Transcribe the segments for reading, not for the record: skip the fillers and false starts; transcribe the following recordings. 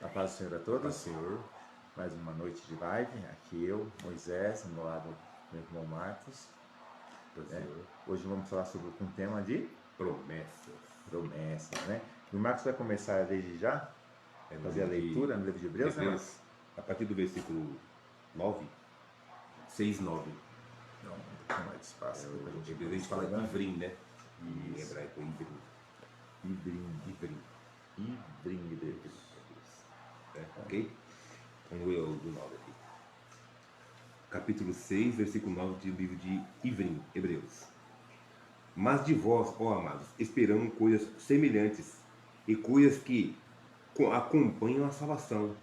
paz do Senhor a todos, Senhor. Mais uma noite de live. Aqui eu, Moisés, ao meu lado, meu irmão Marcos. Hoje vamos falar sobre um tema de Promessas. promessas, né? E o Marcos vai começar desde já, fazer a leitura no livro de Hebreus, né, Marcos? A partir do versículo 9, 6, 9. Não, um pouquinho mais despacio. A gente fala Ivrim, né? Em hebraico, Ivrim. Ivrim de Deus. Ok? Vamos ler o do 9 aqui. Capítulo 6, versículo 9 do livro de Ivrim, Hebreus. Mas de vós, ó amados, esperamos coisas semelhantes e coisas que acompanham a salvação,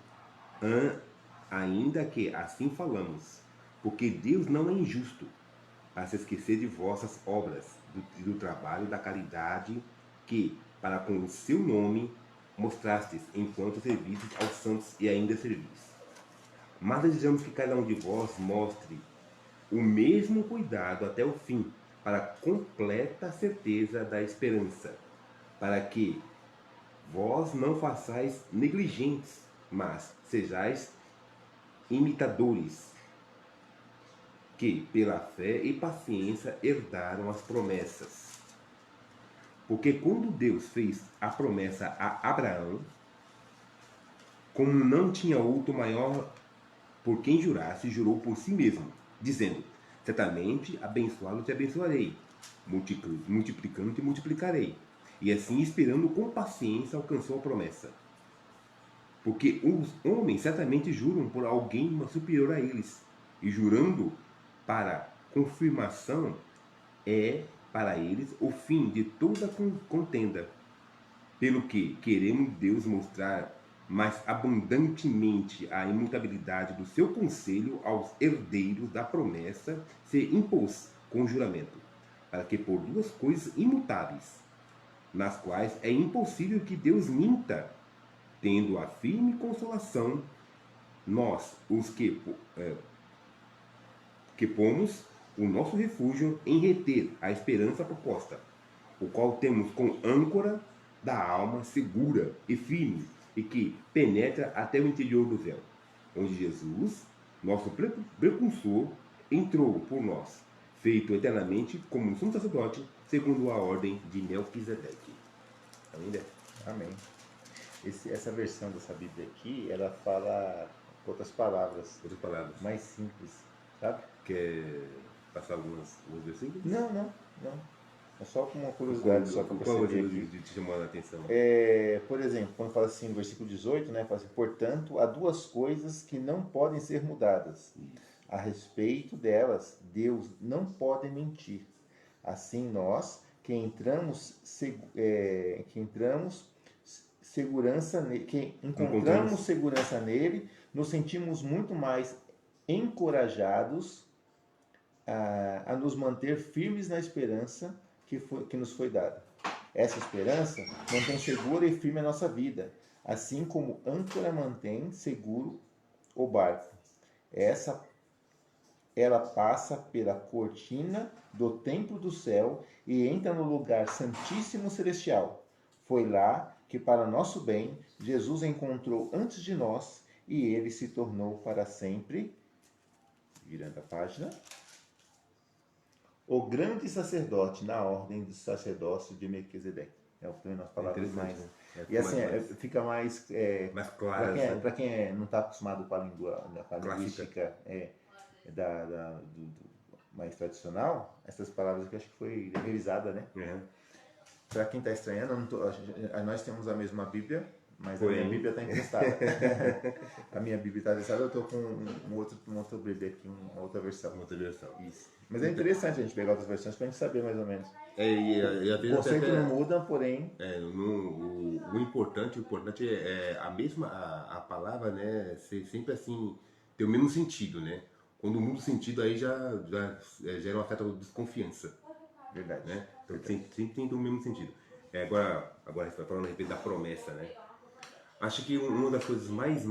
ainda que assim falamos, porque Deus não é injusto a se esquecer de vossas obras, do trabalho da caridade que, para com o seu nome, mostrastes enquanto servistes aos santos e ainda servis. Mas desejamos que cada um de vós mostre o mesmo cuidado até o fim, para a completa certeza da esperança, para que vós não façais negligentes, mas sejais imitadores, que pela fé e paciência herdaram as promessas. Porque quando Deus fez a promessa a Abraão, como não tinha outro maior por quem jurasse, jurou por si mesmo, dizendo: certamente abençoado te abençoarei, multiplicando te multiplicarei. E assim, esperando com paciência, alcançou a promessa. Porque os homens certamente juram por alguém superior a eles, e jurando para confirmação é para eles o fim de toda contenda. Pelo que queremos Deus mostrar mais abundantemente a imutabilidade do seu conselho aos herdeiros da promessa, se impôs com juramento, para que por duas coisas imutáveis, nas quais é impossível que Deus minta, tendo a firme consolação, nós, os que pomos o nosso refúgio em reter a esperança proposta, o qual temos com âncora da alma segura e firme, e que penetra até o interior do véu, onde Jesus, nosso precursor, entrou por nós, feito eternamente como um sumo sacerdote, segundo a ordem de Melquisedeque. Amém? Amém. Essa versão dessa Bíblia aqui, ela fala outras palavras mais simples, sabe? Quer passar alguns versículos? Não. É só com uma curiosidade, só para perceber aqui. Te chamou a atenção? Por exemplo, quando fala assim no versículo 18, né, fala assim: portanto, há duas coisas que não podem ser mudadas. A respeito delas, Deus não pode mentir. Assim nós, que encontramos segurança nele, nos sentimos muito mais encorajados a nos manter firmes na esperança que nos foi dada. Essa esperança mantém segura e firme a nossa vida, assim como âncora mantém seguro o barco. Ela passa pela cortina do templo do céu e entra no lugar santíssimo celestial. Foi lá que, para nosso bem, Jesus encontrou antes de nós e ele se tornou para sempre, virando a página, o grande sacerdote na ordem do sacerdócio de Melquisedeque. É o que nós falamos mais. Né? E assim, fica mais claro. Para quem não está acostumado com a linguística mais tradicional, essas palavras que acho que foi revisada, né? Para quem está estranhando, nós temos a mesma Bíblia, mas a minha Bíblia está emprestada. A minha Bíblia está emprestada, eu estou com uma outra Bíblia aqui, uma outra versão. Isso. Mas é interessante a gente pegar outras versões para a gente saber mais ou menos. O conceito não muda, porém... O importante é a mesma, a palavra, né, ser sempre assim, ter o mesmo sentido, né? Quando muda o sentido, aí já gera uma certa desconfiança. Verdade. Né? Então sempre tem o mesmo sentido. Agora você vai falando a respeito da promessa, né? Acho que uma das coisas mais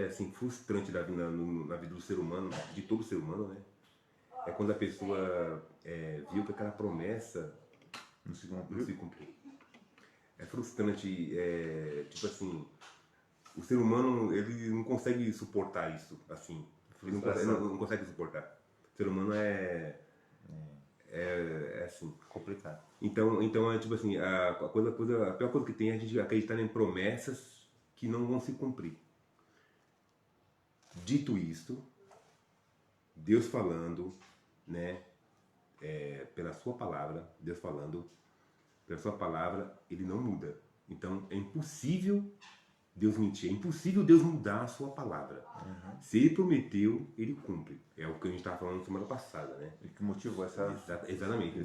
assim, frustrantes na vida do ser humano, de todo ser humano, né? É quando a pessoa viu que aquela promessa não se cumpriu. É frustrante, tipo assim, o ser humano, ele não consegue suportar isso, assim. Ele não consegue suportar. O ser humano é assim. Complicado. Então é tipo assim, a pior coisa que tem é a gente acreditar em promessas que não vão se cumprir. Dito isto, Deus falando, né, pela sua palavra, Deus falando, pela sua palavra, ele não muda. Então é impossível Deus mentir, é impossível Deus mudar a sua palavra. Uhum. Se ele prometeu, ele cumpre. É o que a gente estava falando semana passada, né? E que motivou essa... Exatamente.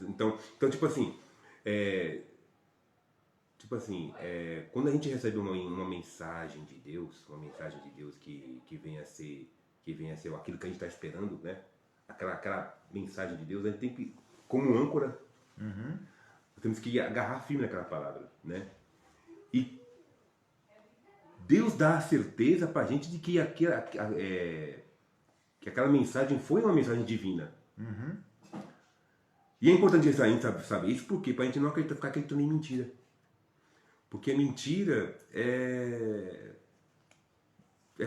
Então tipo assim, quando a gente recebe uma mensagem de Deus, que venha a ser aquilo que a gente está esperando, né? Aquela mensagem de Deus, a gente tem que, como âncora, temos que agarrar firme naquela palavra, né? E Deus dá a certeza pra gente de que aquela mensagem foi uma mensagem divina. Uhum. E é importante a gente saber isso, porque pra gente não ficar acreditando em mentira. Porque a mentira é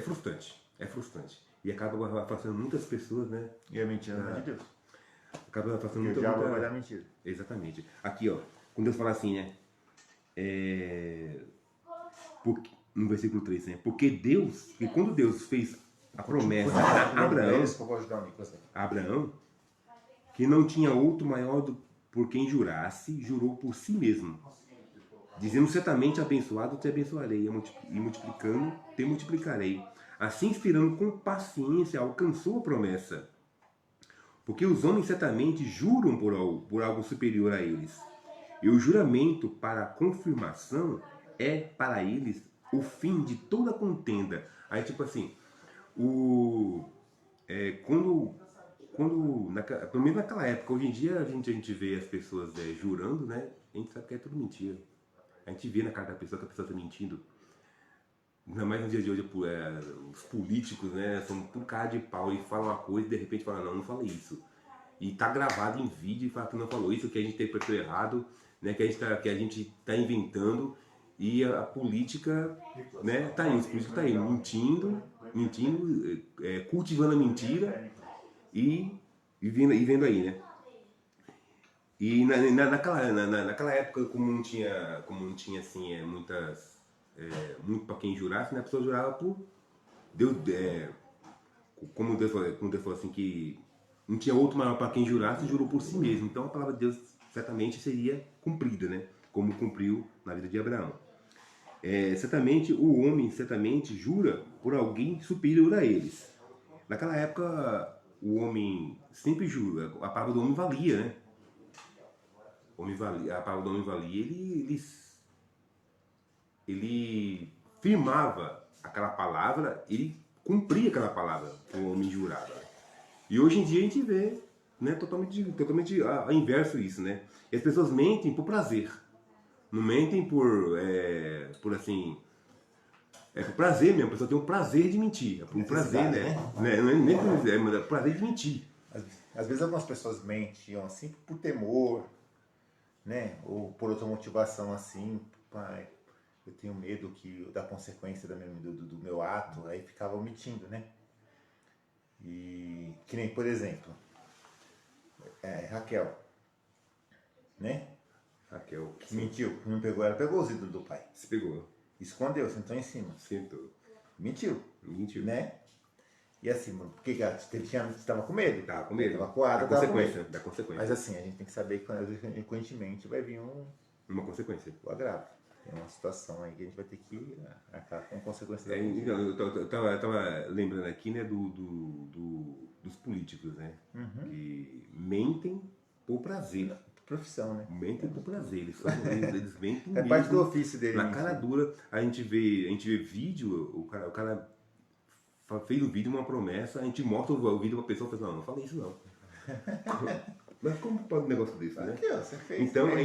frustrante. É frustrante. E acaba afastando muitas pessoas, né? E a mentira não é de Deus. Acaba afastando muita gente. O diabo vai dar mentira. Exatamente. Aqui, ó. Quando Deus fala assim, né? No versículo 3, né? Porque quando Deus fez a promessa a Abraão, que não tinha outro maior por quem jurasse, jurou por si mesmo, dizendo: certamente abençoado te abençoarei, e multiplicando te multiplicarei. Assim, inspirando com paciência, alcançou a promessa. Porque os homens certamente juram por algo superior a eles. E o juramento para a confirmação é para eles o fim de toda contenda. Aí, tipo assim, pelo menos naquela época, hoje em dia a gente vê as pessoas jurando, né? A gente sabe que é tudo mentira. A gente vê na cara da pessoa que a pessoa está mentindo. Ainda mais no dia de hoje, os políticos, né? São tudo cara de pau e falam uma coisa e de repente falam: não falei isso. E tá gravado em vídeo e fala que não falou isso, que a gente interpretou errado, né? Que a gente tá inventando. E a política, né, tá aí, os políticos tá aí, mentindo, cultivando a mentira e vendo aí, né? E naquela época, como não tinha assim, muito para quem jurasse, né, a pessoa jurava por Deus, como Deus falou assim, que não tinha outro maior para quem jurasse, jurou por si mesmo. Então a palavra de Deus certamente seria cumprida, né? Como cumpriu na vida de Abraão. O homem certamente jura por alguém superior a eles. Naquela época, o homem sempre jura, a palavra do homem valia, né? A palavra do homem valia, ele firmava aquela palavra, ele cumpria aquela palavra que o homem jurava. E hoje em dia a gente vê, né, totalmente a inverso isso, né? E as pessoas mentem por prazer. Não mentem por assim... por prazer mesmo, a pessoa tem um prazer de mentir. É um prazer, né? Não é prazer de mentir. Às vezes algumas pessoas mentem assim por temor, né? Ou por outra motivação assim, pai, eu tenho medo da consequência do meu ato, aí ficava mentindo, né? E que nem, por exemplo, Raquel, né? Raquel. Que mentiu, não pegou ela, pegou os ídolos do pai. Se pegou. Escondeu, sentou em cima. Sentou. Mentiu. Né? E assim, porque ela estava com medo. Estava com medo. Estava coada, da consequência. Mas assim, a gente tem que saber que frequentemente vai vir uma consequência. O agravo. É uma situação aí que a gente vai ter que acabar com consequências. Eu tava lembrando aqui, né, dos políticos, né? Uhum. Que mentem por prazer. Profissão, né? Mentem por prazer, eles mentem mesmo. Parte do ofício dele. Na cara dura, a gente vê vídeo, o cara fez um vídeo, uma promessa, a gente mostra o vídeo pra pessoa e fala: não falei isso não. Mas como pode um negócio desse, né? Aqui, ó, você fez. Então, não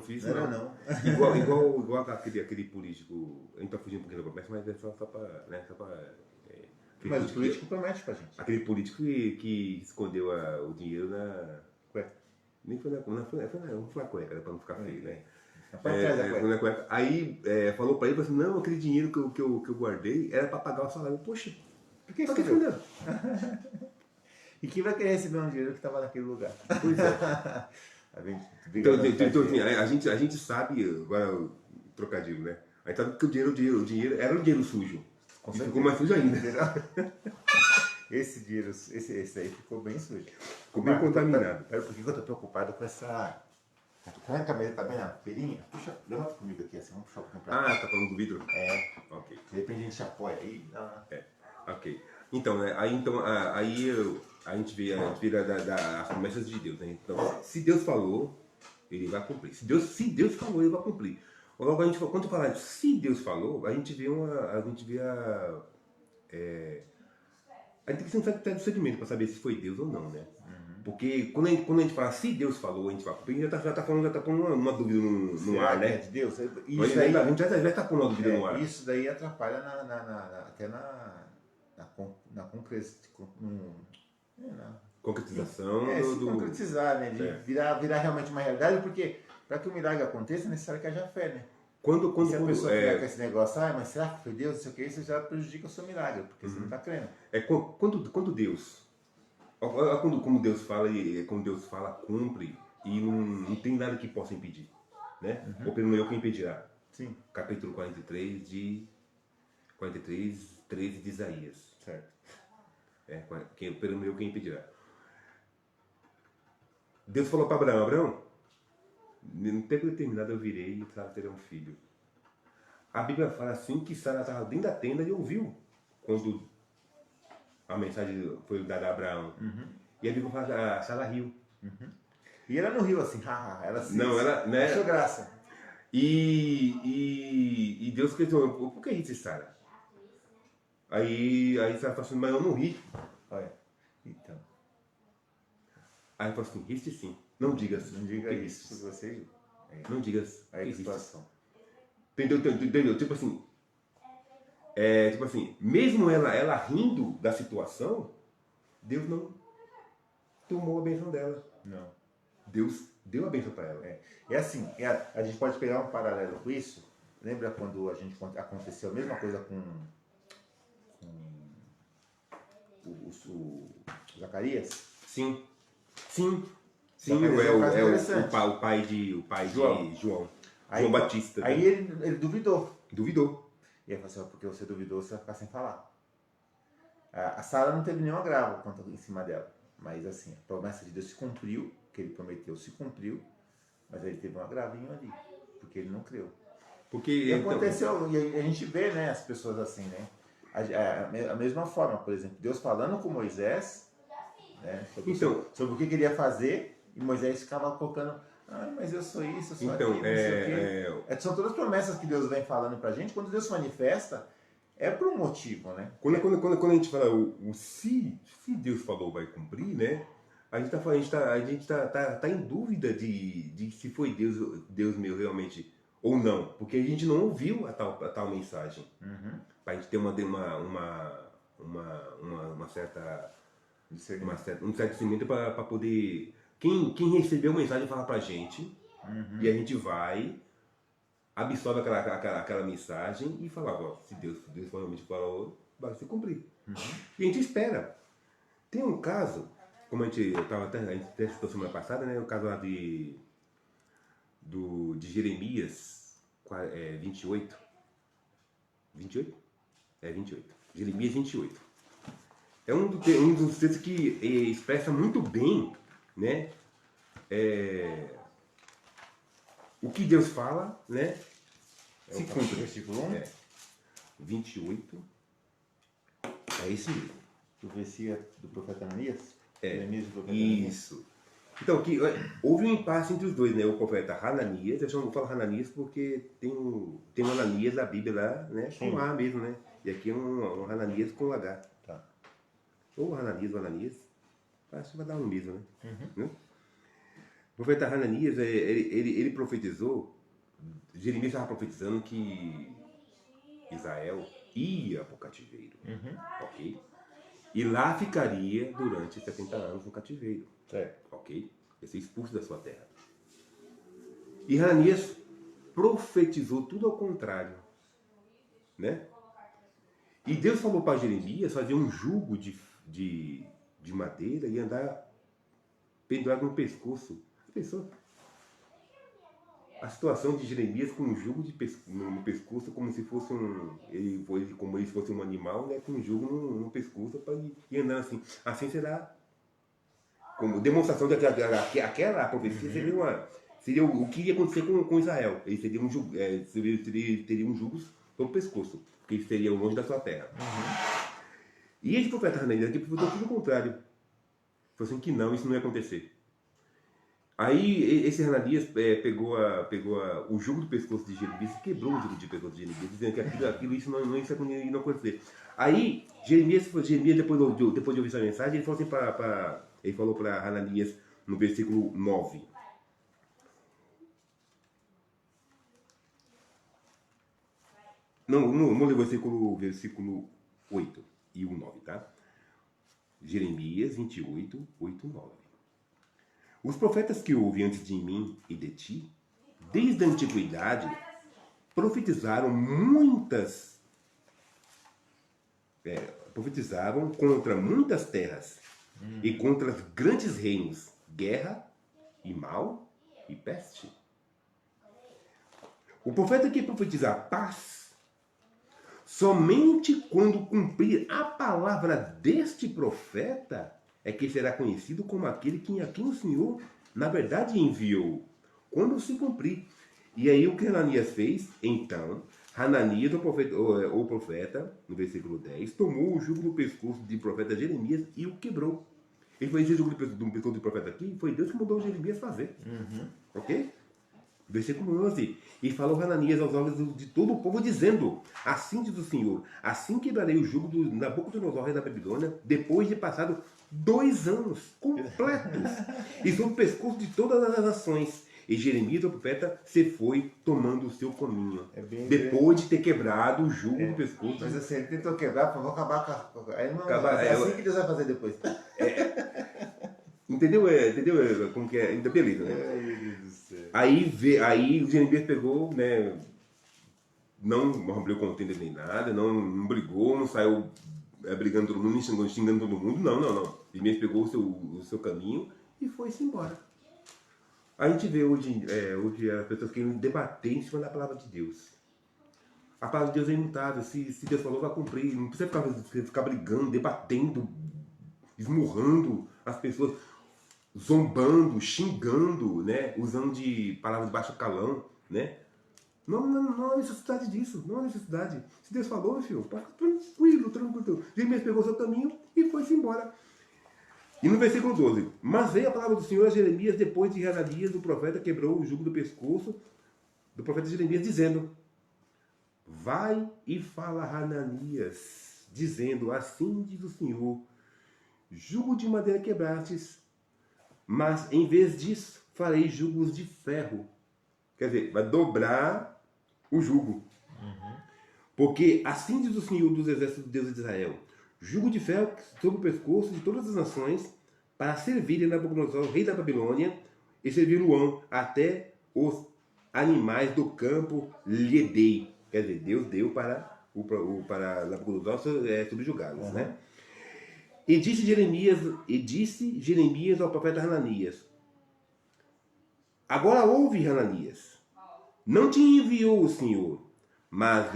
fiz isso não. Igual aquele político, a gente tá fugindo um pouquinho da promessa, mas é só pra mas o político promete pra gente. Aquele político que escondeu o dinheiro na... Cueca. Nem foi na cueca, pra não ficar feio, né? Na cueca. Aí falou para ele, falou assim, não, aquele dinheiro que eu guardei era para pagar o salário. Poxa, Por que pra que escondeu? escondeu? E quem vai querer receber um dinheiro que estava naquele lugar? Pois é. Então, assim, a gente sabe, agora trocadilho, né? A gente sabe que o dinheiro era um dinheiro sujo. E ficou mais sujo ainda. Esse dinheiro, esse aí ficou bem sujo. Ficou bem contaminado. Pera, por que eu tô preocupado com essa... Como é que a mesa tá bem na perinha? Puxa, levanta comigo aqui assim, vamos puxar um pouquinho pra cá. Ah, tá falando do vidro? É. Ok. De repente a gente apoia aí. Ok. Então, né? Aí a gente vê as promessas de Deus, né? Então, se Deus falou, ele vai cumprir. Se Deus falou, ele vai cumprir. Logo, quando falar se Deus falou, a gente vê a gente tem que ser um certo discernimento para saber se foi Deus ou não, né? Porque quando a gente fala se Deus falou, a gente vai cumprir, já tá pondo uma dúvida no ar, né? É de Deus? Isso daí, a gente já tá pondo uma dúvida no ar. Isso daí atrapalha até na concretização se concretizar, né? De virar realmente uma realidade, porque para que o milagre aconteça é necessário que haja fé, né? Se a pessoa ficar com esse negócio, mas será que foi Deus, não sei o que, isso já prejudica o seu milagre, porque você não está crendo. Quando Deus, olha como Deus fala, cumpre, e não tem nada que possa impedir, né? Ou pelo menos eu que impedirá. Sim. Capítulo 43, 13 de Isaías. Certo. Pelo menos eu que impedirá. Deus falou para Abraão, no tempo determinado eu virei e Sara terá um filho. A Bíblia fala assim que Sara estava dentro da tenda e ouviu quando a mensagem foi dada a Abraão. E a Bíblia fala que a Sara riu. E ela não riu assim, ela né? Achou graça. E Deus questionou, por que isso, Sara? Aí Sara falou assim, mas eu não ri. Olha, então. Aí ele falou assim, riste sim. Não diga isso. Se você... Não diga aí que situação. Entendeu? Tipo assim, mesmo ela rindo da situação, Deus não tomou a bênção dela. Não. Deus deu a bênção para ela. E assim, a gente pode pegar um paralelo com isso. Lembra quando aconteceu a mesma coisa com o Zacarias? Sim, o pai de João. João Batista. Aí ele duvidou. E aí falou assim, porque você duvidou, você vai ficar sem falar. A Sara não teve nenhum agravo em cima dela. Mas assim, a promessa de Deus se cumpriu, que ele prometeu se cumpriu, mas ele teve um agravinho ali, porque ele não creu. E aconteceu, e a gente vê, né, as pessoas assim, né? A mesma forma, por exemplo, Deus falando com Moisés, né, sobre o que queria fazer, e Moisés ficava colocando, mas eu sou isso, eu sou aquilo, não sei o quê. São todas promessas que Deus vem falando pra gente. Quando Deus se manifesta, é por um motivo, né? Quando a gente fala se Deus falou vai cumprir, né? A gente tá em dúvida de se foi Deus meu realmente ou não, porque a gente não ouviu a tal mensagem. Pra gente ter um certo discernimento para poder quem recebeu a mensagem falar pra gente, e a gente vai absorve aquela mensagem e fala, se Deus realmente falou, vai se cumprir. E a gente espera. Tem um caso, como a gente citou semana passada, né, o caso lá de Jeremias 28. 28? 28. Jeremias 28. É um dos textos que expressa muito bem, né, o que Deus fala, né, se cumpre. Versículo 1? 28. É esse mesmo. Profecia do profeta Ananias? Isso. Então, houve um impasse entre os dois, né? O profeta Hananias, eu não falo Hananias porque tem um Hananias na Bíblia lá, né? Com A mesmo, né? E aqui é um Hananias com H. Tá. Ou Hananias, acho que vai dar um mesmo, né? Né? O profeta Hananias, ele profetizou, Jeremias estava profetizando que Israel ia para o cativeiro, ok? E lá ficaria durante 70 anos no cativeiro, ok? Ia ser expulso da sua terra. E Hananias profetizou tudo ao contrário, né? E Deus falou para Jeremias fazer um jugo de madeira e andar pendurado no pescoço. Pensou? A situação de Jeremias com um jugo no pescoço, como se fosse como ele fosse um animal, né, com um jugo no pescoço para ir andando assim. Assim será como demonstração daquela profecia seria o que ia acontecer com Israel. Ele seria teria um jugo sobre o pescoço, porque eles seriam longe da sua terra. E esse profeta Hananias aqui profetizou tudo o contrário. Falou assim que não, isso não ia acontecer. Aí esse Hananias pegou o jugo do pescoço de Jeremias e quebrou o jugo de pescoço de Jeremias, dizendo que isso não ia acontecer. Aí Jeremias depois de ouvir essa mensagem, ele falou assim ele falou para Hananias no versículo 9. Não leu versículo 8 e o 9, tá? Jeremias 28, 8 e 9. Os profetas que houve antes de mim e de ti, desde a antiguidade, profetizaram contra muitas terras e contra grandes reinos, guerra e mal e peste. O profeta que profetizar paz, somente quando cumprir a palavra deste profeta, é que será conhecido como aquele a quem o Senhor, na verdade, enviou. Quando se cumprir. E aí o que Hananias fez? Então, Hananias, o profeta, no versículo 10, tomou o jugo do pescoço do profeta Jeremias e o quebrou. Ele foi esse jugo do pescoço do profeta aqui, foi Deus que mandou Jeremias fazer. Ok? Versículo 11. E falou Hananias aos olhos de todo o povo, dizendo: assim diz o Senhor, assim quebrarei o jugo do Nabucodonosor, rei da Babilônia, depois de passado 2 anos completos, e sobre o pescoço de todas as nações. E Jeremias, o profeta, se foi tomando o seu caminho. Depois de ter quebrado o jugo do pescoço. Mas assim, ele tentou quebrar, vou acabar com a... Aí não, é assim que Deus vai fazer depois. Entendeu? Entendeu como que é? Ainda beleza, né? Aí o Jeremias pegou, né? Não abriu contenda nem nada, não brigou, não saiu brigando todo mundo, xingando todo mundo. Não. Jeremias pegou o seu caminho e foi-se embora. A gente vê hoje as pessoas querem debater em cima da palavra de Deus. A palavra de Deus é imutável. Se Deus falou, vai cumprir. Não precisa ficar brigando, debatendo, esmurrando as pessoas, zombando, xingando, né? Usando de palavras de baixo calão, né? Não há necessidade disso. Não há necessidade. Se Deus falou, meu filho, tranquilo. Jeremias pegou seu caminho e foi-se embora. E no versículo 12, mas veio a palavra do Senhor a Jeremias depois de Hananias, o profeta, quebrou o jugo do pescoço do profeta Jeremias, dizendo: vai e fala a Hananias, dizendo: assim diz o Senhor, jugo de madeira quebrastes, mas em vez disso farei jugos de ferro. Quer dizer, vai dobrar o jugo. Porque assim diz o Senhor dos exércitos, Deus de Israel: jugo de ferro sobre o pescoço de todas as nações, para servirem Nabucodonosor, rei da Babilônia, e servi-lo-ão até os animais do campo lhe dei. Quer dizer, Deus deu para Nabucodonosor subjugá-los, né? E disse Jeremias ao profeta Hananias: agora ouve, Hananias, não te enviou o Senhor, mas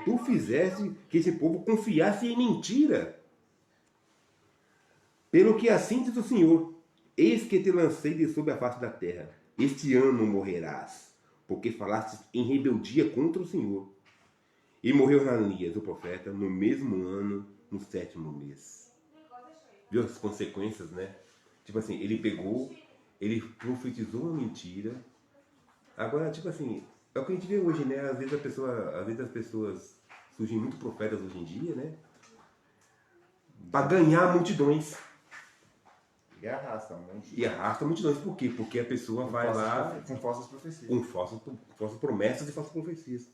tu fizeste que esse povo confiasse em mentira. Pelo que assim diz o Senhor: eis que te lancei de sobre a face da terra. Este ano morrerás, porque falaste em rebeldia contra o Senhor. E morreu Hananias, o profeta, no mesmo ano, no 7º mês. Viu as consequências, né? Tipo assim, ele profetizou uma mentira. Agora, tipo assim, é o que a gente vê hoje, né? Às vezes as pessoas surgem muito profetas hoje em dia, né? Para ganhar multidões. E arrasta muito. E arrasta multidões. Por quê? Porque a pessoa vai lá com falsas profecias. Com falsas promessas e falsas profecias.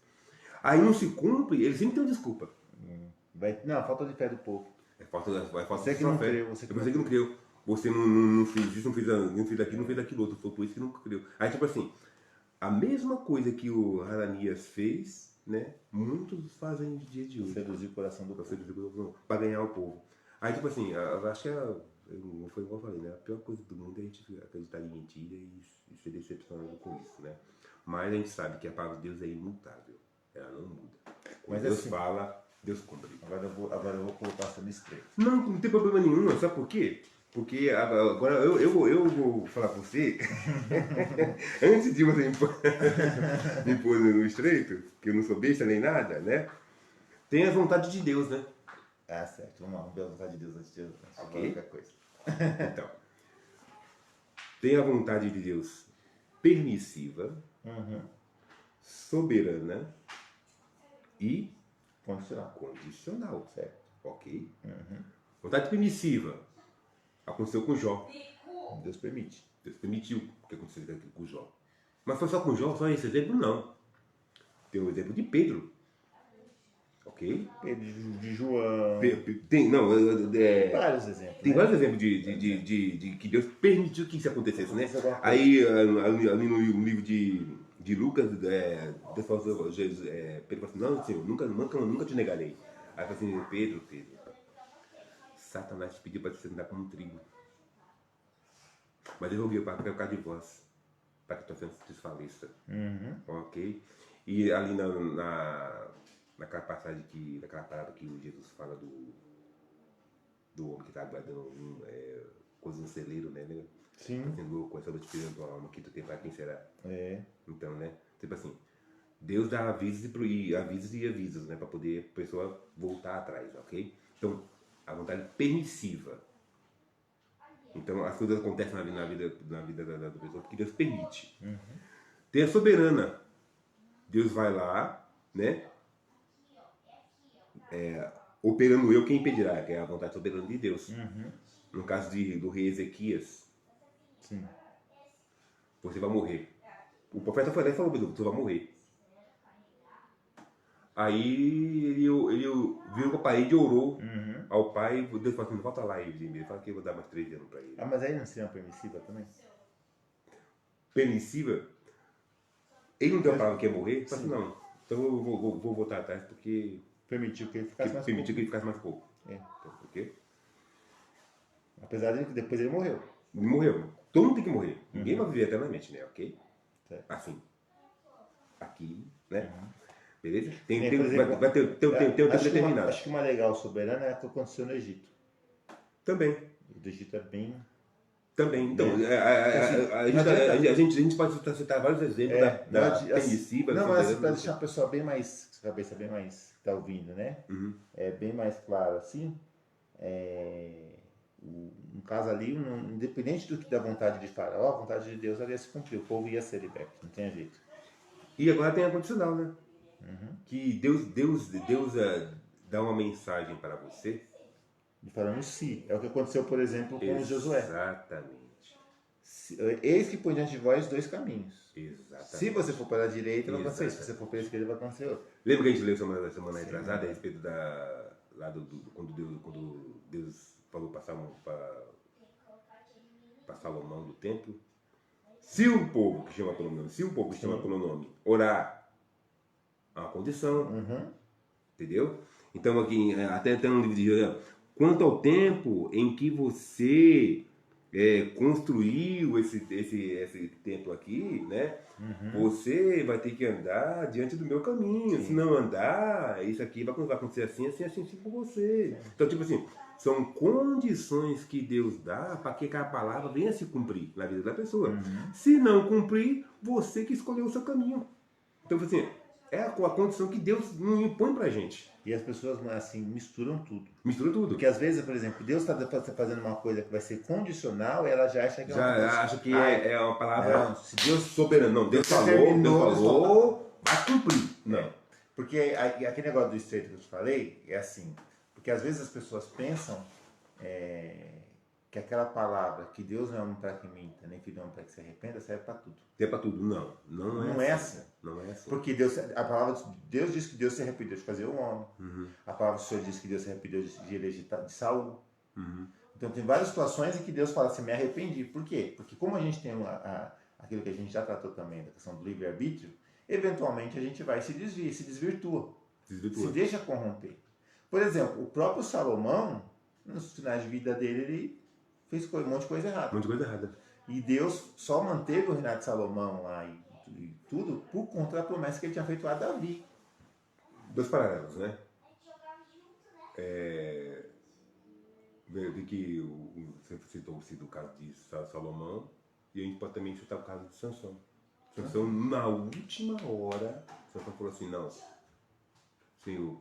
Aí não se cumpre, ele sempre tem uma desculpa. Não, falta de fé do povo. Você que não creu. Você que não creu. Você não fez isso, não fez aquilo, não fez aquilo outro. Foi por isso que não creu. Aí tipo assim, A mesma coisa que o Hananias fez, né? Muitos fazem no dia de hoje. Seduzir o coração do povo. Para ganhar o povo. Aí, tipo assim, eu acho que foi igual eu falei, né? A pior coisa do mundo é a gente acreditar em mentira e ser decepcionado com isso, né? Mas a gente sabe que a palavra de Deus é imutável. Ela não muda. Quando Deus assim, fala, Deus cumpre. Agora eu vou colocar essa no estreito. Não tem problema nenhum, sabe por quê? Porque agora eu vou falar com você, antes de você me pôr no estreito, que eu não sou besta nem nada, né? Tem a vontade de Deus, né? Ah, certo. Vamos ver a vontade de Deus antes de okay. Qualquer coisa. Então, tem a vontade de Deus permissiva, soberana e condicional. Certo. Ok? Vontade permissiva. Aconteceu com Jó. Deus permite. Deus permitiu que acontecesse aquilo com Jó. Mas foi só com Jó? Só esse exemplo? Não. Tem o exemplo de Pedro. Ok? Pedro, de João. Tem vários exemplos. Tem vários exemplos de que Deus permitiu que isso acontecesse, né? Aí, ali no livro de Lucas, Deus falou, Pedro falou assim, não, Senhor, nunca te negarei. Aí falou assim, Pedro, Satanás te pediu para você andar como um trigo. Mas devolveu para causa de vós, para que tua fé se desfaleça. Ok? E ali naquela passagem, naquela parada que Jesus fala do homem que está guardando coisas no celeiro, né? Sim. Fazendo com essa te pedindo tua alma, que tu tem para quem será. É. Então, né? Tipo assim, Deus dá avisos e avisos, né? Para poder a pessoa voltar atrás, ok? Então, a vontade permissiva. Então, as coisas acontecem na vida da pessoa porque Deus permite. Tem a soberana. Deus vai lá, né? Operando eu, quem impedirá? Que é a vontade soberana de Deus. No caso do rei Ezequias. Sim. Você vai morrer. O profeta foi lá e falou, você vai morrer. Aí ele viu com a parede e orou ao pai. Deus falou assim, volta lá, ele fala que eu vou dar mais 3 anos para ele. Ah, mas aí não seria uma permissiva também? Permissiva? Ele não deu a palavra que ia morrer? Ele falou assim, não. Então eu vou voltar atrás porque... Permitiu que ele ficasse mais pouco. Por quê? Apesar de que depois ele morreu. Ele morreu. Todo mundo tem que morrer. Ninguém vai viver eternamente, né? Ok? Certo. Assim. Aqui, né? Beleza? Vai ter um tempo determinado. Acho que uma legal soberana é o que aconteceu no Egito. Também. O do Egito é bem... Também. Então, a gente pode citar vários exemplos da permissiva. Não, mas para deixar a pessoa bem mais... cabeça bem mais... que tá ouvindo, né? É bem mais claro assim. No caso ali, independente do que da vontade de Faraó, a vontade de Deus ia se cumprir. O povo ia ser liberto. Não tem jeito. E agora tem a condicional, né? Que Deus dá uma mensagem para você. Falando sim. É o que aconteceu, por exemplo, com Josué. Exatamente. Eis que põe diante de vós 2 caminhos. Exatamente. Se você for para a direita, vai acontecer isso. Se você for para a esquerda, vai acontecer outro. Lembra que a gente leu semana atrasada a respeito quando Deus falou para Salomão do templo? Se um povo que chama pelo nome, orar, é uma condição. Entendeu? Então aqui, até no livro de Joel, quanto ao tempo em que você construiu esse templo aqui, né? Você vai ter que andar diante do meu caminho. Se não andar, isso aqui vai acontecer assim com você. Então, tipo assim, são condições que Deus dá para que a palavra venha se cumprir na vida da pessoa. Se não cumprir, você que escolheu o seu caminho. Então, assim, é a condição que Deus não impõe pra gente. E as pessoas, assim, misturam tudo. Mistura tudo. Porque às vezes, por exemplo, Deus está fazendo uma coisa que vai ser condicional e ela já acha que é uma palavra... Se Deus soberano. Não, Deus falou, vai cumprir. Não. Porque aquele negócio do estreito que eu te falei é assim. Porque às vezes as pessoas pensam que aquela palavra, que Deus não é homem para que minta, nem filho é homem para que se arrependa, serve para tudo. Serve para tudo. Não é assim. Não é assim. Porque a palavra de Deus diz que Deus se arrependeu de fazer o homem. A palavra do Senhor diz que Deus se arrependeu de eleger de Saul. Então tem várias situações em que Deus fala assim, me arrependi. Por quê? Porque como a gente tem a aquilo que a gente já tratou também, da questão do livre-arbítrio, eventualmente a gente vai se desvirtua. Se deixa corromper. Por exemplo, o próprio Salomão, nos finais de vida dele, ele fez um monte de coisa errada. Um monte de coisa errada. E Deus só manteve o reinado de Salomão lá e tudo por conta da promessa que ele tinha feito a Davi. Dois paralelos, né? De que você citou o caso de Salomão, e a gente pode também citar o caso de Sansão. Sansão, na última hora, Sansão falou assim, não, Senhor,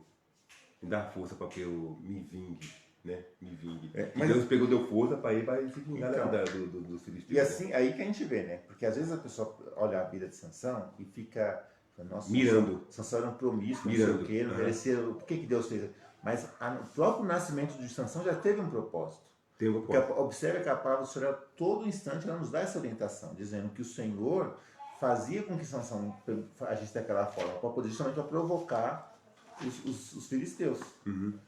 me dá força para que eu me vingue, né? Me vingue. Mas Deus deu força para ir se vingar dos filisteus. E assim, aí que a gente vê, né? Porque às vezes a pessoa olha a vida de Sansão e fica, nossa, mirando. Sansão era um promíscuo, não sei o quê, não merecia, por que Deus fez? Mas o próprio nascimento de Sansão já teve um propósito. Porque observe que a palavra do Senhor, todo instante, ela nos dá essa orientação, dizendo que o Senhor fazia com que Sansão agisse daquela forma, justamente para provocar os filisteus.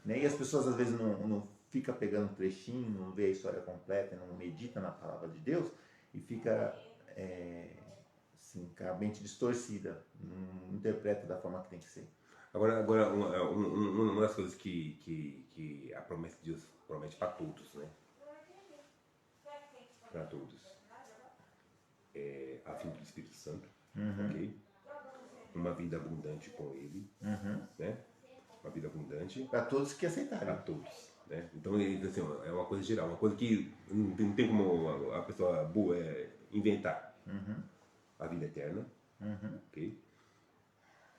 Né? E as pessoas às vezes não fica pegando um trechinho, não vê a história completa, não medita na palavra de Deus e fica assim, com a mente distorcida, não interpreta da forma que tem que ser. Agora uma das coisas que a promessa de Deus promete para todos, né? Para todos. É a vinda do Espírito Santo, ok? Uma vida abundante com Ele, né? Uma vida abundante. Para todos que aceitarem. Para todos, né? Então, assim, é uma coisa geral, uma coisa que não tem como a pessoa boa inventar. A vida eterna, ok?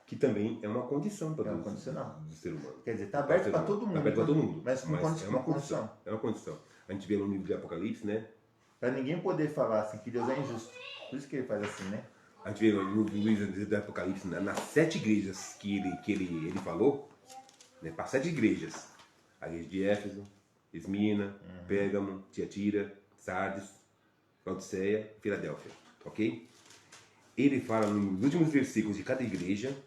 Que também é uma condição para do ser humano. Quer dizer, está aberto para todo mundo. Está aberto para todo mundo. Mas é uma condição. É uma condição. A gente vê no livro de Apocalipse, né? Para ninguém poder falar assim que Deus é injusto. Por isso que ele faz assim, né? A gente vê no livro de Apocalipse, nas 7 igrejas que ele falou, né? Para 7 igrejas. A igreja de Éfeso, Esmirna, Pérgamo, Tiatira, Sardes, Laodiceia e Filadélfia. Ok? Ele fala nos últimos versículos de cada igreja,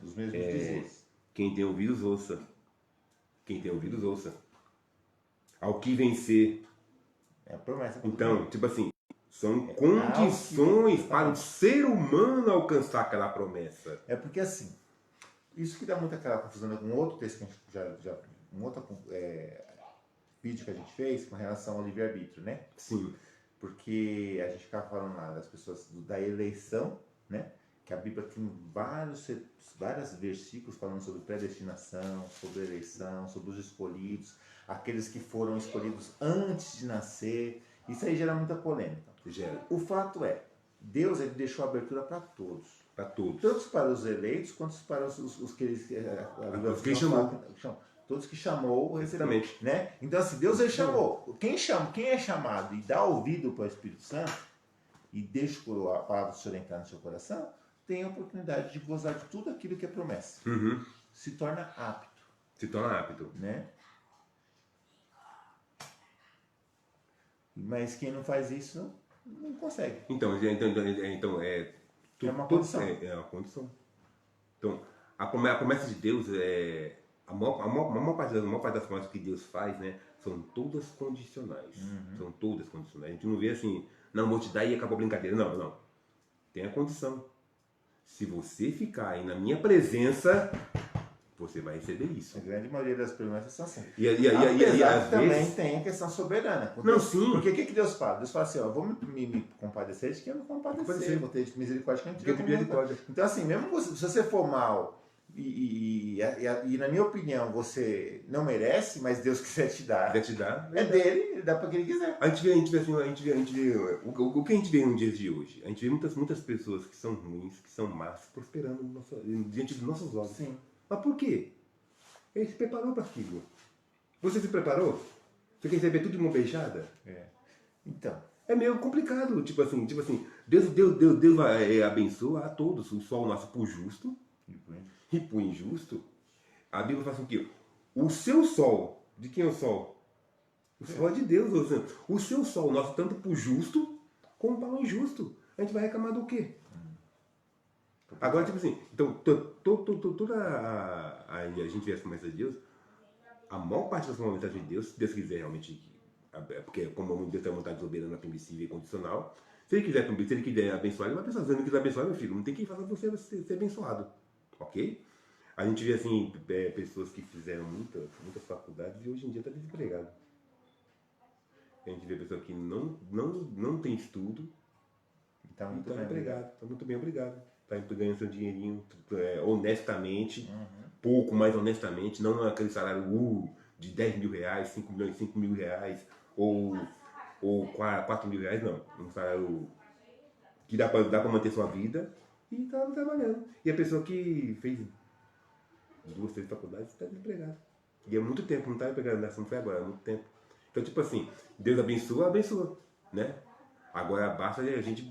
os mesmos dizeres. Quem tem ouvidos ouça. Quem tem ouvidos ouça. Ao que vencer. É a promessa. Então, tipo assim, são condições para o ser humano alcançar aquela promessa. É porque assim, isso que dá muita aquela confusão com outro texto que a gente um outro vídeo que a gente fez com relação ao livre-arbítrio, né? Sim. Porque a gente ficava falando lá das pessoas da eleição, né? Que a Bíblia tem vários versículos falando sobre predestinação, sobre eleição, sobre os escolhidos, aqueles que foram escolhidos antes de nascer. Isso aí gera muita polêmica. O fato é, Deus ele deixou abertura para todos. Para todos. Tanto para os eleitos, quanto para os que ele chamou. Todos que chamou, exatamente, né? Então assim, Deus ele chamou. Quem é chamado e dá ouvido para o Espírito Santo e deixa a palavra do Senhor entrar no seu coração, tem a oportunidade de gozar de tudo aquilo que é promessa. Se torna apto. Se torna apto. Né? Mas quem não faz isso não consegue. Então é uma condição. É uma condição. Então, a promessa de Deus a maior parte das promessas que Deus faz, né, são todas condicionais. São todas condicionais. A gente não vê assim, não, vou te dar e acabou a brincadeira. Não. Tem a condição. Se você ficar aí na minha presença, você vai receber isso. A grande maioria das promessas são assim. E às também vezes tem a questão soberana. Porque, não, sim. Porque o que Deus fala? Deus fala assim, ó, vou me compadecer de quem eu me compadecer. Vou ter misericórdia de quem eu tiver misericórdia. Então assim, mesmo se você for mal e na minha opinião você não merece, mas Deus quiser te dar. É dele, ele dá para quem ele quiser. A gente vê o que a gente vê nos dias de hoje. A gente vê muitas pessoas que são ruins, que são más, prosperando diante dos nossos olhos. Sim. Mas por quê? Ele se preparou para aquilo. Você se preparou? Você quer receber tudo de mão beijada? Então. É meio complicado. Tipo assim, Deus vai abençoar a todos. O sol nasce para o justo e para o injusto. A Bíblia fala assim que o seu sol, de quem é o sol? O sol é de Deus. Ou seja, o seu sol nasce tanto para o justo como para o injusto. A gente vai reclamar do quê? Agora, tipo assim, então, toda a gente vê as promessas de Deus, a maior parte das promessas de Deus, se Deus quiser realmente Porque como Deus tem a vontade soberana, permissiva e condicional, se ele quiser abençoar, ele vai abençoar. Se ele não quiser abençoar, meu filho, não tem que fazer você ser abençoado. Ok? A gente vê assim, pessoas que fizeram muitas faculdades e hoje em dia está desempregado. A gente vê pessoas que não tem estudo e está muito, bem empregado. Está muito bem, obrigado. Está ganhando seu dinheirinho honestamente, pouco mais honestamente, não aquele salário de 10 mil reais, 5 mil reais, ou 4 mil reais, não. Um salário que dá para manter sua vida e está trabalhando. E a pessoa que fez 2, 3 faculdades está desempregada. E há muito tempo, não está empregado, não foi agora, há muito tempo. Então, tipo assim, Deus abençoa, né? Agora basta a gente...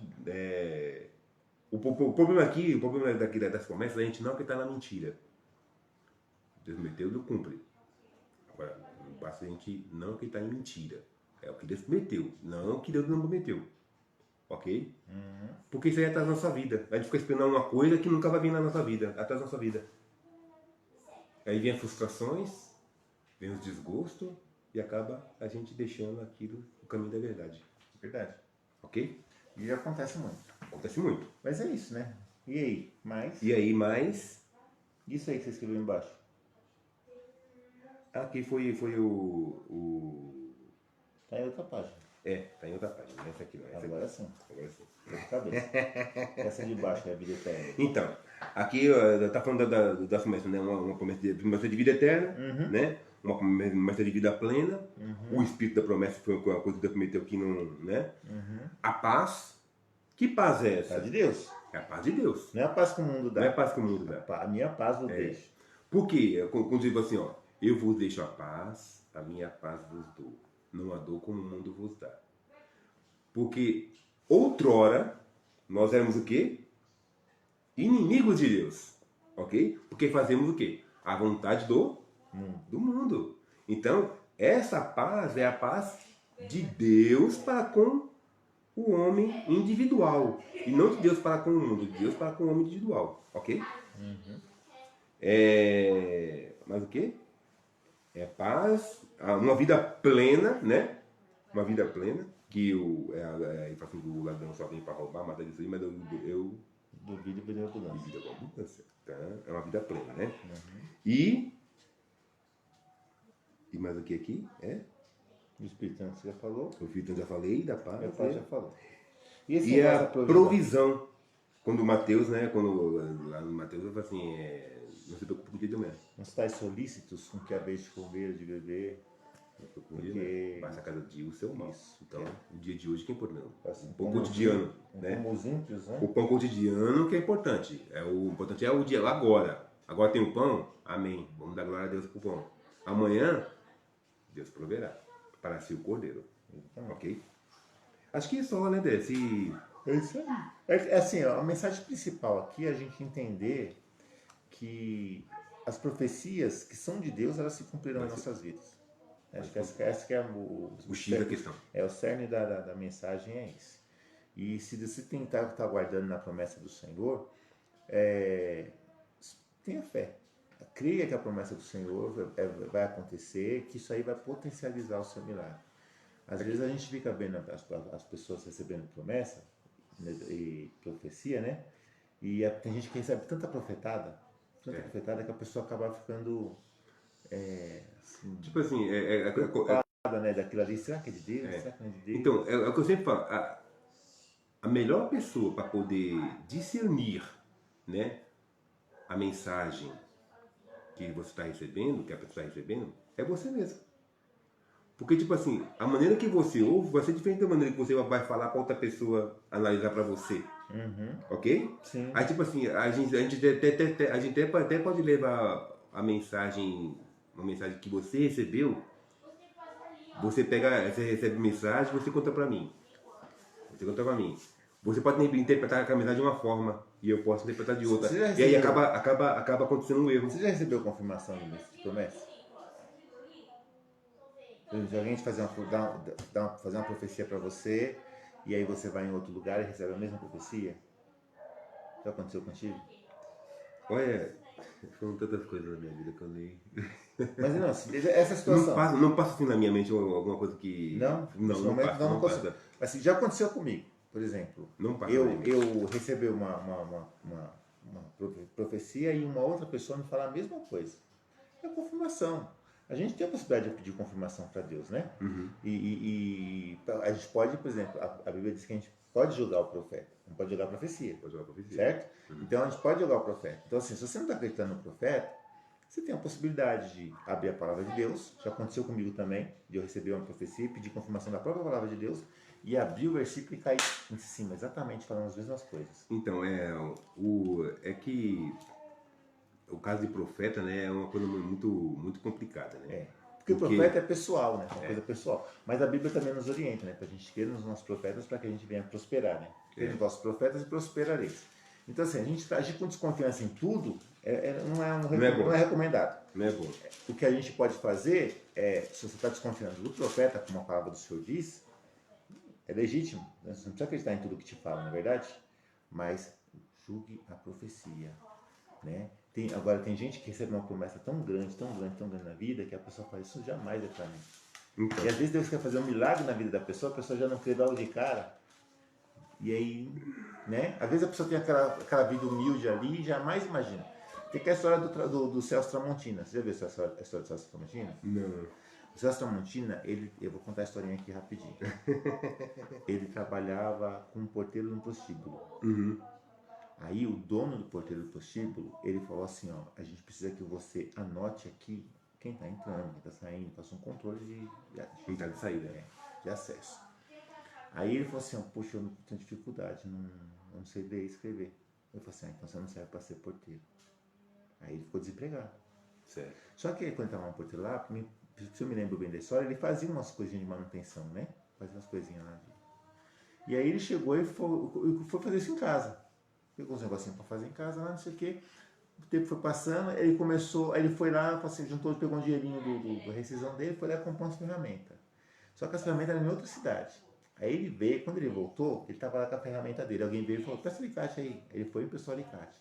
O problema daqui das promessas, a gente não acreditar na mentira. Deus prometeu, Deus cumpre. Agora, basta a gente não acreditar em mentira. É o que Deus prometeu, não o que Deus não prometeu. Ok? Porque isso aí atrasa a nossa vida. A gente fica esperando uma coisa que nunca vai vir na nossa vida. Atrasa a nossa vida. Aí vem as frustrações, vem os desgostos e acaba a gente deixando aquilo o caminho da verdade. Verdade. Ok? E acontece muito. Acontece muito. Mas é isso, né? E aí? Mais? E aí, mais... Isso aí que você escreveu embaixo. Aqui foi o... Tá em outra página. Tá em outra página. Essa aqui não. Agora sim. Agora sim. De cabeça. Essa de baixo é a vida eterna. Então, aqui tá falando das promessas, né? Uma promessa de vida eterna, né? Uma promessa de vida plena. O espírito da promessa foi uma coisa que Deus prometeu que não, né? A paz. Que paz é essa? A paz de Deus. É a paz de Deus. Não é a paz que o mundo dá. Não é a paz que o mundo dá. A minha paz vos deixo. Por quê? Quando digo assim, ó, eu vos deixo a paz, a minha paz vos dou. Não a dou como o mundo vos dá. Porque outrora nós éramos o quê? Inimigos de Deus. Ok? Porque fazemos o quê? A vontade do mundo. Então, essa paz é a paz de Deus para com o homem individual. E não de Deus para com o mundo, de Deus para com o homem individual. Ok? Mas o quê? É paz, uma vida plena, né? Uma vida plena, que o ladrão só vem para roubar, matar isso aí, mas eu duvido e vida abundância. Vida com abundância. Tá? É uma vida plena, né? E mais o que aqui? O Espírito Santo você já falou. O Espírito Santo já falei, da paz. A paz já falou. E a provisão. Quando Mateus, né? Lá no Mateus, eu falo assim, não se preocupe com o dia de amanhã. Não estáis solícitos com que a vez de comer, de beber. Porque basta cada dia o seu mal. Então, o dia de hoje que é importante. Assim, o pão cotidiano. Né? Como os ímpios, né? O pão cotidiano que é importante. O importante é o dia agora. Agora tem o pão? Amém. Vamos dar glória a Deus pro pão. Amanhã, Deus proverá. Para si o cordeiro. Ok? Acho que é só, né, Dé? É isso aí. Assim, ó, a mensagem principal aqui é a gente entender que as profecias que são de Deus, elas se cumprirão em nossas vidas. Acho que essa que é o X da questão. O cerne da mensagem é esse. E se você tentar estar guardando na promessa do Senhor, tenha fé. Creia que a promessa do Senhor vai acontecer, que isso aí vai potencializar o seu milagre. Às vezes a gente fica vendo as pessoas recebendo promessa e profecia, né? E tem gente que recebe tanta profetada que a pessoa acaba ficando assim, tipo assim, preocupada, né, daquilo ali. Será que é de Deus? Será que não é de Deus? Então, é o que eu sempre falo. A melhor pessoa para poder discernir, né, a mensagem que você está recebendo, que a pessoa está recebendo, é você mesmo. Porque, tipo assim, a maneira que você ouve vai ser diferente da maneira que você vai falar para outra pessoa analisar para você. Ok? Sim. Aí, tipo assim, a gente até pode levar uma mensagem que você recebeu. Você recebe mensagem, você conta para mim. Você pode interpretar a mensagem de uma forma e eu posso interpretar de outra. E aí acaba acontecendo um erro. Você já recebeu confirmação de promessa? Se alguém fazer uma profecia para você e aí você vai em outro lugar e recebe a mesma profecia? Já aconteceu contigo? Olha, Foram tantas coisas na minha vida que eu nem... Mas não, essa situação... Não passa assim na minha mente alguma coisa que... Não passa. Não passa. Assim, já aconteceu comigo, por exemplo. Não passa eu recebi uma profecia e uma outra pessoa me falar a mesma coisa. É confirmação. A gente tem a possibilidade de pedir confirmação para Deus, né? Uhum. E a gente pode, por exemplo, a Bíblia diz que a gente pode julgar o profeta, não pode julgar a profecia. Pode julgar a profecia. Certo? Uhum. Então a gente pode julgar o profeta. Então, assim, se você não está acreditando no profeta, você tem a possibilidade de abrir a palavra de Deus. Já aconteceu comigo também, de eu receber uma profecia, pedir confirmação da própria palavra de Deus e abrir o versículo e cair em cima, exatamente falando as mesmas coisas. Então, é que o caso de profeta, né, é uma coisa muito complicada, né? Porque o profeta é pessoal, né? É uma coisa pessoal. Mas a Bíblia também nos orienta, né? Para a gente crer nos nossos profetas para que a gente venha prosperar, né? Crer nos vossos profetas e prosperareis. Então, assim, a gente agir com desconfiança em tudo não é recomendado. Não é bom. O que a gente pode fazer se você está desconfiando do profeta, como a palavra do Senhor diz, é legítimo. Né? Você não precisa acreditar em tudo que te fala, não é verdade? Mas julgue a profecia, né? Agora, tem gente que recebe uma promessa tão grande na vida, que a pessoa fala, isso jamais é para mim. Então. E às vezes Deus quer fazer um milagre na vida da pessoa, a pessoa já não crê logo de cara. E aí, né? Às vezes a pessoa tem aquela vida humilde ali e jamais imagina. Tem que a história do Celso Tramontina. Você já viu a história do Celso Tramontina? Não. O Celso Tramontina, eu vou contar a historinha aqui rapidinho. Ele trabalhava como porteiro no prostíbulo. Uhum. Aí o dono do porteiro do prostíbulo, ele falou assim, ó, a gente precisa que você anote aqui quem está entrando, quem está saindo, faça um controle de entrada e saída, de acesso. Aí ele falou assim, ó, puxa, eu tenho dificuldade, não sei ler e escrever. Eu falei assim, então você não serve para ser porteiro. Aí ele ficou desempregado. Certo. Só que quando estava no porteiro lá, se eu me lembro bem da história, ele fazia umas coisinhas de manutenção, né? Fazia umas coisinhas lá. E aí ele chegou e foi fazer isso em casa. Pegou uns negocinhos para fazer em casa lá, não sei o que. O tempo foi passando, ele começou, aí ele foi lá, juntou, pegou um dinheirinho da rescisão dele, foi lá e comprou umas ferramentas. Só que as ferramentas eram em outra cidade. Aí ele veio, quando ele voltou, ele estava lá com a ferramenta dele. Alguém veio e falou, presta alicate aí. Ele foi e emprestou alicate.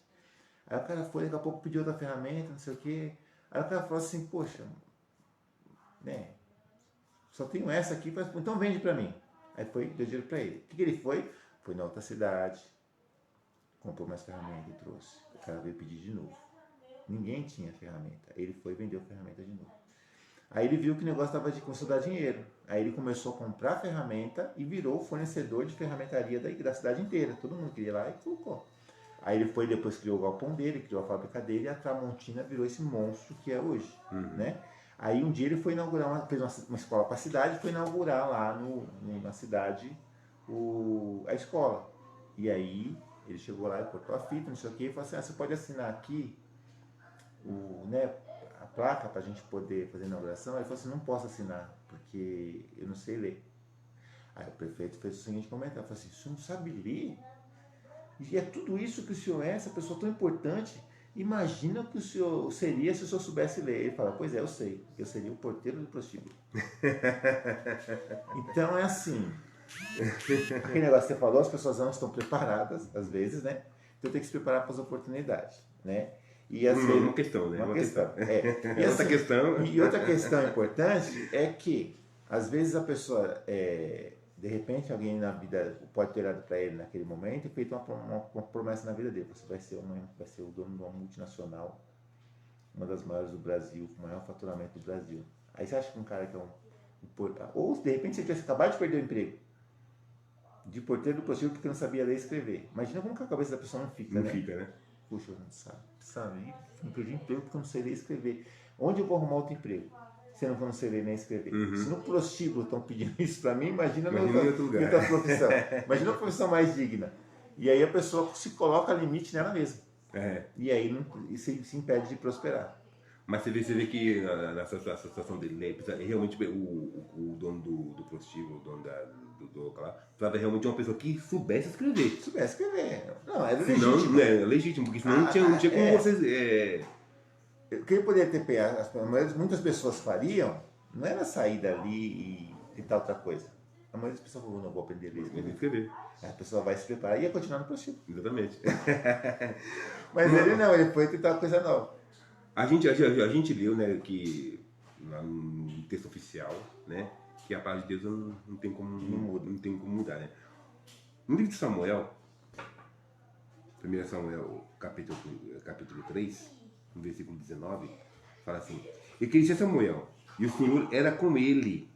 Aí o cara foi, daqui a pouco pediu outra ferramenta, não sei o que. Aí o cara falou assim, poxa, né, só tenho essa aqui, então vende para mim. Aí foi, deu dinheiro para ele. O que ele foi? Foi na outra cidade. Comprou mais ferramenta e trouxe. O cara veio pedir de novo. Ninguém tinha ferramenta. Ele foi e vendeu a ferramenta de novo. Aí ele viu que o negócio estava de começou a dar dinheiro. Aí ele começou a comprar ferramenta e virou fornecedor de ferramentaria da cidade inteira. Todo mundo queria ir lá e colocou. Aí ele foi depois criou o galpão dele, criou a fábrica dele e a Tramontina virou esse monstro que é hoje. Né? Aí um dia ele foi inaugurar, fez uma escola para a cidade, foi inaugurar lá na cidade a escola. E aí ele chegou lá e cortou a fita, não sei o que, e falou assim, você pode assinar aqui a placa para a gente poder fazer a inauguração? Ele falou assim, não posso assinar, porque eu não sei ler. Aí o prefeito fez o seguinte comentário, falou assim, o senhor não sabe ler? E é tudo isso que o senhor é, essa pessoa tão importante, imagina o que o senhor seria se o senhor soubesse ler. Ele fala, pois é, eu sei, eu seria o porteiro do prostíbulo. Então é assim... Aquele negócio que você falou, as pessoas não estão preparadas, às vezes, né? Então tem que se preparar para as oportunidades, né? E às vezes, uma questão, né? Uma questão. E outra questão. E outra questão importante é que, às vezes, a pessoa, de repente, alguém na vida pode ter dado para ele naquele momento e feito uma promessa na vida dele. Você vai ser o dono de uma multinacional, uma das maiores do Brasil, com o maior faturamento do Brasil. Aí você acha que um cara que é ou de repente você tivesse acabado de perder o emprego, de porteiro do prostíbulo porque não sabia ler e escrever. Imagina como que a cabeça da pessoa não fica, né? Não fica, né? Puxa, não sabe, não perdi emprego porque eu não sei ler e escrever. Onde eu vou arrumar outro emprego? Se eu não sei ler nem escrever. Se no prostíbulo estão pedindo isso para mim, imagina em outra profissão. Imagina uma profissão mais digna. E aí a pessoa se coloca limite nela mesma. E aí se impede de prosperar. Mas você vê que nessa situação dele, né, realmente o dono do prostíbulo, o dono do local lá, precisava realmente de uma pessoa que soubesse escrever. Não, era legítimo. Não, é legítimo, porque senão não tinha como vocês... O que ele poderia ter pegado, muitas pessoas fariam, não era sair dali e tentar outra coisa. A maioria das pessoas falou, não vou aprender a ler e escrever. A pessoa vai se preparar e ia continuar no prostíbulo. Exatamente. Mas ele não, ele foi tentar uma coisa nova. A gente leu, né, que lá no texto oficial, né, que a palavra de Deus não tem como mudar, né? No livro de Samuel, 1 Samuel, capítulo 3, no versículo 19, fala assim: E crescia Samuel, e o Senhor era com ele,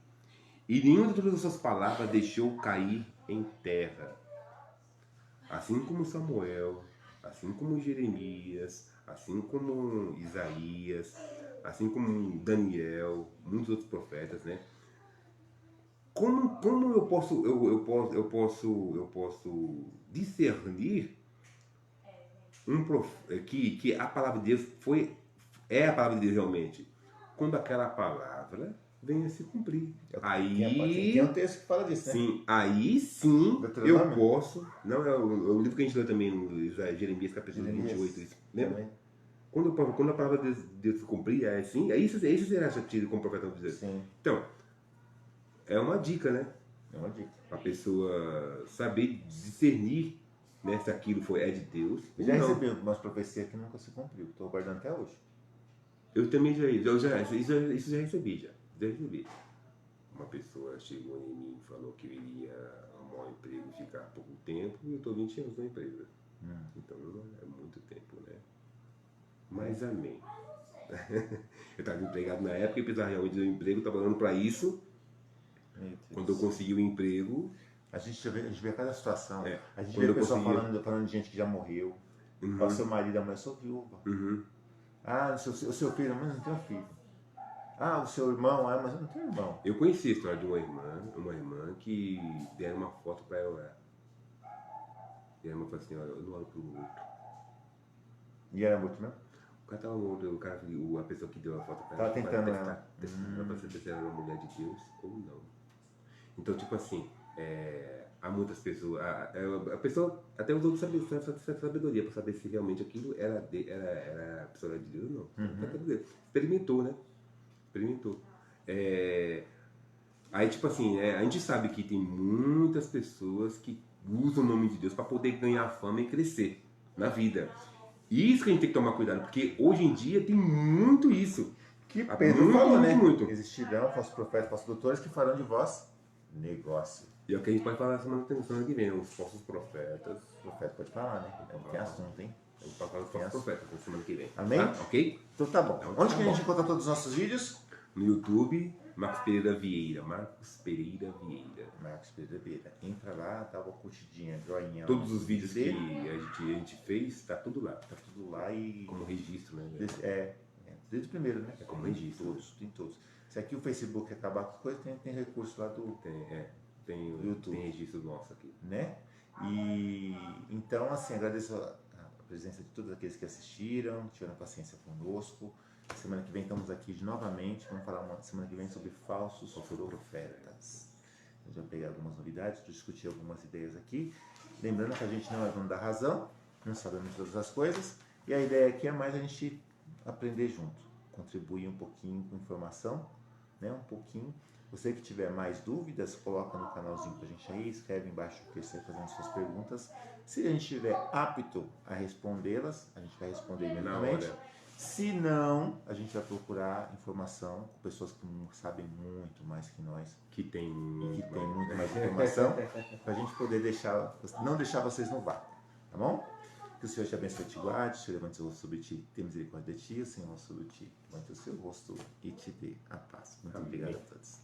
e nenhuma de todas as suas palavras deixou cair em terra. Assim como Samuel, assim como Jeremias, assim como Isaías, assim como Daniel, muitos outros profetas, né? Como eu posso discernir que a palavra de Deus é a palavra de Deus realmente? Quando aquela palavra venha se cumprir. Aí tem um texto que fala disso, né? Sim, aí sim eu posso. Não, é o livro que a gente leu também no Jeremias capítulo 28, isso, lembra? Também. Quando a palavra de Deus se cumprir, é assim, isso será tido como profeta dizer. Sim. Então, é uma dica, né? É uma dica. A pessoa saber discernir, né, se aquilo é de Deus. Eu já recebi algumas profecias que nunca se cumpriu, estou guardando até hoje. Eu também isso já recebi, já recebi. Uma pessoa chegou em mim e falou que eu iria arrumar um emprego e ficar pouco tempo, e eu estou 20 anos na empresa. Então é muito tempo, né? Mas amém. Eu estava empregado na época e precisava realmente de um emprego, estava trabalhando para isso. Quando eu consegui o emprego... A gente vê cada situação. A gente vê pessoas falando de gente que já morreu. O seu marido, a mulher, sou viúva. Ah, o seu filho, mas não tenho filho. Ah, o seu irmão, mas eu não tenho irmão. Eu conheci a história de uma irmã que deram uma foto para ela orar. E a irmã falou assim, olha, eu não oro pro morto. E era morto mesmo? O cara tava morto, a pessoa que deu a foto para ela. Tava tentando ela. Pra saber se era uma mulher de Deus ou não. Então, tipo assim, há muitas pessoas, a pessoa até usou sabedoria para saber se realmente aquilo era a pessoa de Deus ou não. Experimentou, né? Aí, tipo assim, a gente sabe que tem muitas pessoas que usam o nome de Deus para poder ganhar fama e crescer na vida. Isso que a gente tem que tomar cuidado, porque hoje em dia tem muito isso. Que Pedro falou, né? Existirão falsos profetas, falsos doutores que farão de vós negócio. E é o que a gente pode falar semana que vem, os falsos profetas. O profeta pode falar, né? Tem assunto, hein? A gente pode falar dos falsos profetas na semana que vem. Amém? Tá? Ok? Então tá bom. Onde que a gente encontra todos os nossos vídeos? No YouTube, Marcos Pereira Vieira. Entra lá, tá uma curtidinha, joinha. Todos os vídeos que a gente fez, tá tudo lá. Tá tudo lá e... Como registro, né? Desde o primeiro, né? É como registro. Tem todos. Se aqui o Facebook acabar com coisa, tem recurso lá do... Tem YouTube. Tem registro nosso aqui. Né? E então, assim, agradeço a presença de todos aqueles que assistiram, tiveram paciência conosco. Semana que vem estamos aqui novamente. Vamos falar semana que vem sobre falsos profetas. A gente vai pegar algumas novidades, discutir algumas ideias aqui. Lembrando que a gente não é dono da razão, não sabemos todas as coisas. E a ideia aqui é mais a gente aprender junto, contribuir um pouquinho com informação, né? Um pouquinho. Você que tiver mais dúvidas, coloca no canalzinho pra gente aí, escreve embaixo o que você está fazendo suas perguntas. Se a gente estiver apto a respondê-las, a gente vai responder imediatamente. Se não, a gente vai procurar informação com pessoas que sabem muito mais que nós. Que tem muito mais informação, para a gente poder não deixar vocês no vácuo. Tá bom? Que o Senhor te abençoe e te guarde, te levante o seu rosto sobre ti, tenha misericórdia de ti, o Senhor sobre ti, levante o seu rosto e te dê a paz. Muito obrigado a todos.